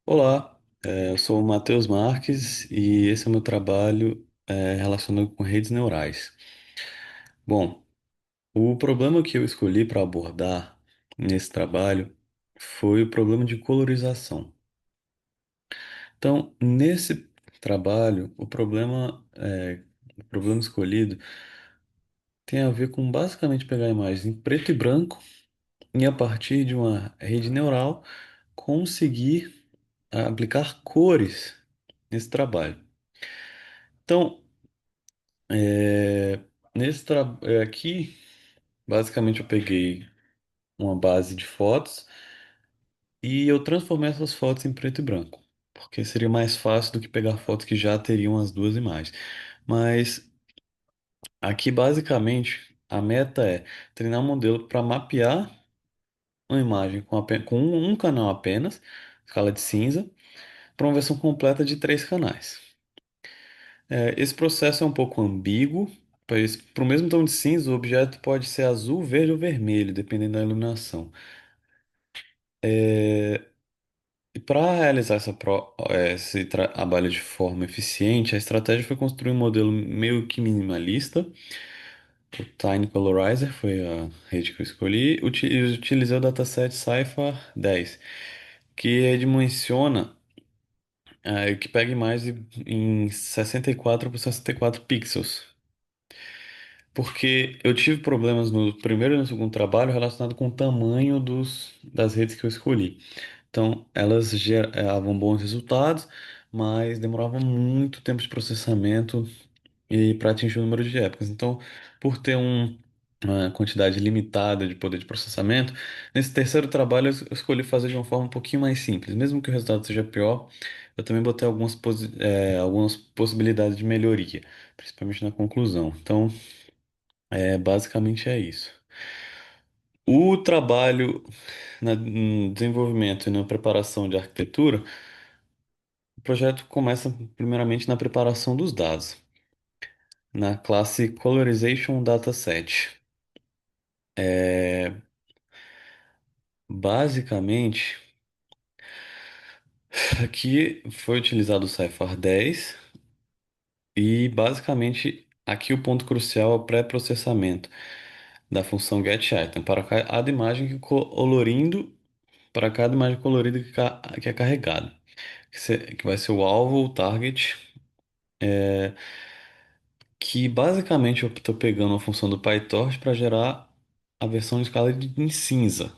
Olá, eu sou o Matheus Marques e esse é o meu trabalho relacionado com redes neurais. Bom, o problema que eu escolhi para abordar nesse trabalho foi o problema de colorização. Então, nesse trabalho, o problema escolhido tem a ver com basicamente pegar imagens em preto e branco e a partir de uma rede neural conseguir aplicar cores nesse trabalho. Então, É, aqui, basicamente, eu peguei uma base de fotos e eu transformei essas fotos em preto e branco, porque seria mais fácil do que pegar fotos que já teriam as duas imagens. Mas aqui, basicamente, a meta é treinar um modelo para mapear uma imagem com um canal apenas, escala de cinza, para uma versão completa de três canais. Esse processo é um pouco ambíguo, pois para o mesmo tom de cinza, o objeto pode ser azul, verde ou vermelho, dependendo da iluminação. E para realizar esse trabalho de forma eficiente, a estratégia foi construir um modelo meio que minimalista. O Tiny Colorizer foi a rede que eu escolhi. E utilizei o dataset Cypher 10, que redimensiona, que pega imagens em 64 por 64 pixels. Porque eu tive problemas no primeiro e no segundo trabalho relacionado com o tamanho das redes que eu escolhi. Então, elas geravam bons resultados, mas demoravam muito tempo de processamento e para atingir o número de épocas. Então, por ter uma quantidade limitada de poder de processamento, nesse terceiro trabalho eu escolhi fazer de uma forma um pouquinho mais simples. Mesmo que o resultado seja pior, eu também botei algumas possibilidades de melhoria, principalmente na conclusão. Então, basicamente é isso. O trabalho no desenvolvimento e na preparação de arquitetura, o projeto começa primeiramente na preparação dos dados, na classe Colorization Dataset. É, basicamente, aqui foi utilizado o Cipher 10 e basicamente aqui o ponto crucial é o pré-processamento da função getItem para cada imagem para cada imagem colorida que é carregada. Que vai ser o alvo, o target, que basicamente eu estou pegando a função do PyTorch para gerar a versão de escala em cinza,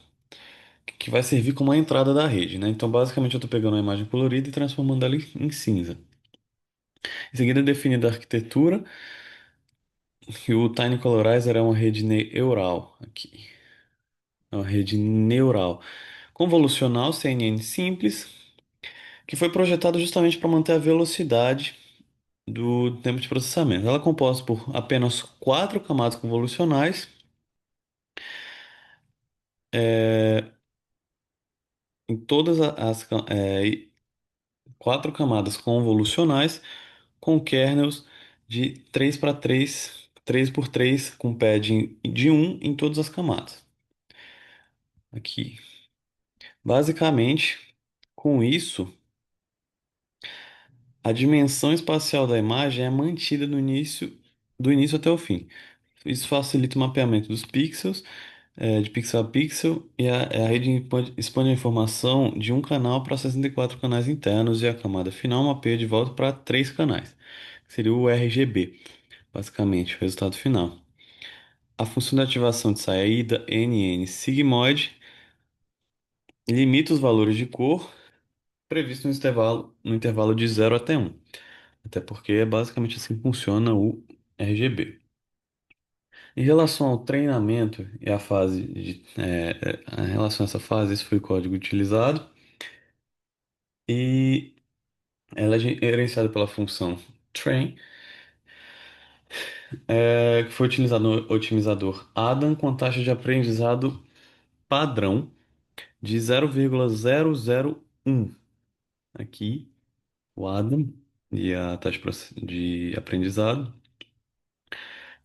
que vai servir como a entrada da rede, né? Então, basicamente, eu estou pegando uma imagem colorida e transformando ela em cinza. Em seguida, definindo a arquitetura, e o Tiny Colorizer é uma rede neural aqui. É uma rede neural convolucional CNN simples, que foi projetada justamente para manter a velocidade do tempo de processamento. Ela é composta por apenas quatro camadas convolucionais, é, em quatro camadas convolucionais com kernels de 3 para 3, 3 por 3, com padding de um em todas as camadas. Aqui. Basicamente, com isso, a dimensão espacial da imagem é mantida do início até o fim. Isso facilita o mapeamento dos pixels, de pixel a pixel, e a rede expande a informação de um canal para 64 canais internos e a camada final mapeia de volta para três canais, que seria o RGB, basicamente, o resultado final. A função de ativação de saída NN sigmoide limita os valores de cor previstos no intervalo de 0 até 1, até porque é basicamente assim que funciona o RGB. Em relação ao treinamento e a em relação a essa fase, esse foi o código utilizado e ela é gerenciada pela função train, que foi utilizado no otimizador Adam com taxa de aprendizado padrão de 0,001. Aqui, o Adam e a taxa de aprendizado,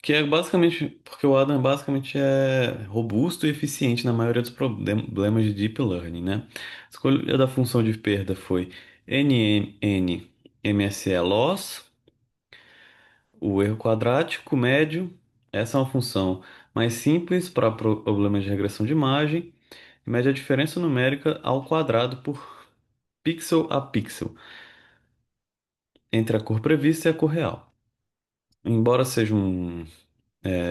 Que é basicamente, porque o Adam basicamente é robusto e eficiente na maioria dos problemas de Deep Learning, né? A escolha da função de perda foi NN-MSE loss, o erro quadrático médio. Essa é uma função mais simples para problemas de regressão de imagem, e mede a diferença numérica ao quadrado por pixel a pixel entre a cor prevista e a cor real. Embora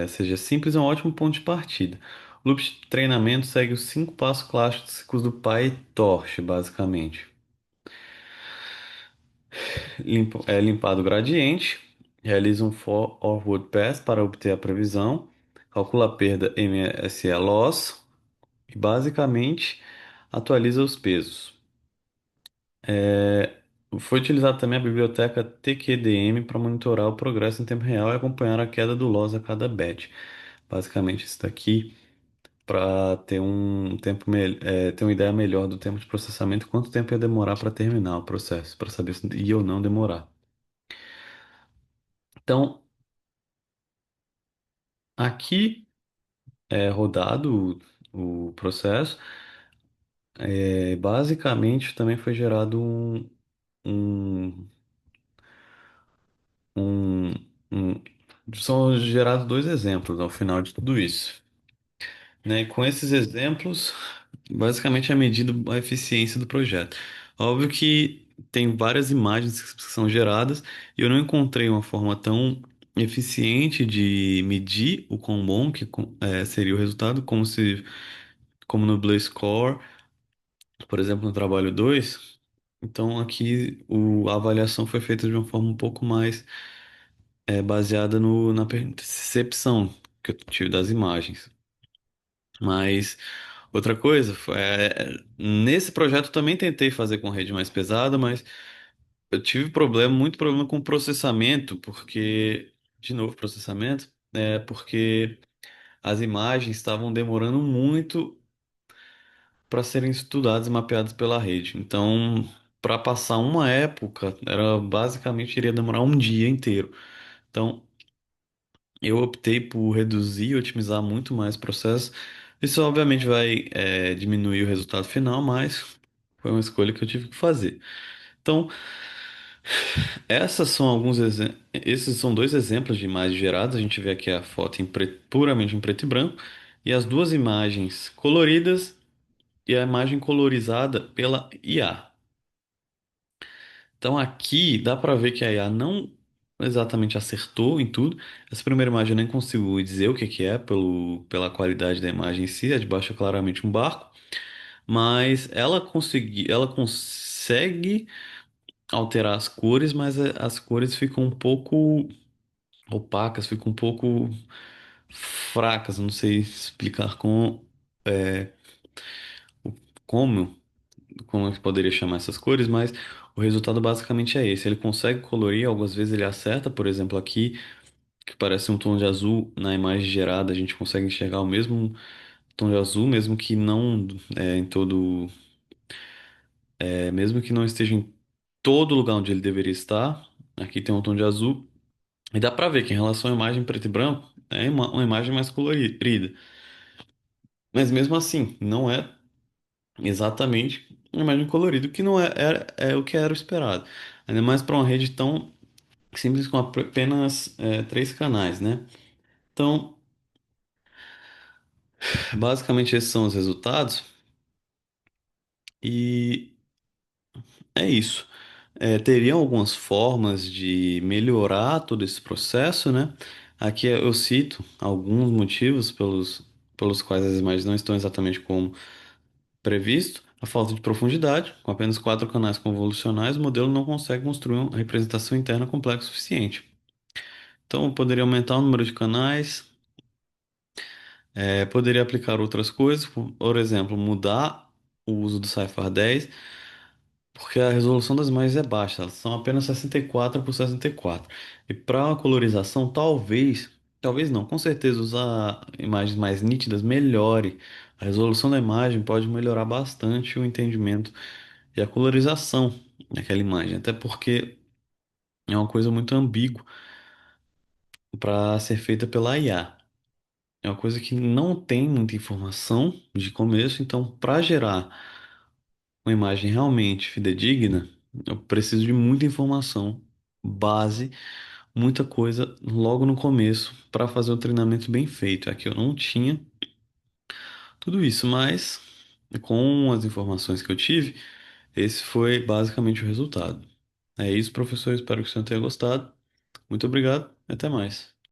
seja simples, é um ótimo ponto de partida. O loop de treinamento segue os 5 passos clássicos do PyTorch, basicamente. É limpado o gradiente, realiza um forward pass para obter a previsão, calcula a perda MSE loss e basicamente atualiza os pesos. É, Foi utilizada também a biblioteca TQDM para monitorar o progresso em tempo real e acompanhar a queda do loss a cada batch. Basicamente, isso daqui para ter ter uma ideia melhor do tempo de processamento, quanto tempo ia demorar para terminar o processo, para saber se ia ou não demorar. Então, aqui é rodado o processo. Basicamente, também foi gerado um, um, um- são gerados dois exemplos ao final de tudo isso, né? E com esses exemplos, basicamente é medida a eficiência do projeto. Óbvio que tem várias imagens que são geradas e eu não encontrei uma forma tão eficiente de medir o quão bom seria o resultado, como no Blaze Core, por exemplo, no trabalho 2. Então aqui a avaliação foi feita de uma forma um pouco mais baseada na percepção que eu tive das imagens. Mas outra coisa, nesse projeto eu também tentei fazer com rede mais pesada, mas eu tive muito problema com processamento, de novo, processamento, porque as imagens estavam demorando muito para serem estudadas e mapeadas pela rede. Então, para passar uma época, era basicamente iria demorar um dia inteiro. Então, eu optei por reduzir e otimizar muito mais o processo. Isso obviamente vai diminuir o resultado final, mas foi uma escolha que eu tive que fazer. Então, esses são dois exemplos de imagens geradas. A gente vê aqui a foto puramente em preto e branco e as duas imagens coloridas e a imagem colorizada pela IA. Então aqui dá para ver que a IA não exatamente acertou em tudo. Essa primeira imagem eu nem consigo dizer o que que é pela qualidade da imagem em si. A de baixo é claramente um barco, mas ela consegue alterar as cores, mas as cores ficam um pouco opacas, ficam um pouco fracas. Eu não sei explicar o- como, como eu poderia chamar essas cores, mas o resultado basicamente é esse. Ele consegue colorir, algumas vezes ele acerta, por exemplo, aqui, que parece um tom de azul na imagem gerada, a gente consegue enxergar o mesmo tom de azul, mesmo que não em todo, mesmo que não esteja em todo lugar onde ele deveria estar. Aqui tem um tom de azul. E dá pra ver que em relação à imagem preto e branco, é uma imagem mais colorida. Mas mesmo assim, não é exatamente uma imagem colorida, o que não é o que era o esperado. Ainda mais para uma rede tão simples com apenas 3 canais, né? Então, basicamente esses são os resultados e é isso. Teriam algumas formas de melhorar todo esse processo, né? Aqui eu cito alguns motivos pelos quais as imagens não estão exatamente como previsto. A falta de profundidade. Com apenas 4 canais convolucionais, o modelo não consegue construir uma representação interna complexa o suficiente. Então, eu poderia aumentar o número de canais, poderia aplicar outras coisas, por exemplo, mudar o uso do Cifar 10, porque a resolução das imagens é baixa, elas são apenas 64 por 64. E para a colorização, talvez não, com certeza usar imagens mais nítidas melhore. A resolução da imagem pode melhorar bastante o entendimento e a colorização daquela imagem, até porque é uma coisa muito ambígua. para ser feita pela IA. É uma coisa que não tem muita informação de começo, então para gerar uma imagem realmente fidedigna, eu preciso de muita informação, base, muita coisa logo no começo para fazer o treinamento bem feito. Aqui eu não tinha tudo isso, mas com as informações que eu tive, esse foi basicamente o resultado. É isso, professor. Espero que o senhor tenha gostado. Muito obrigado e até mais.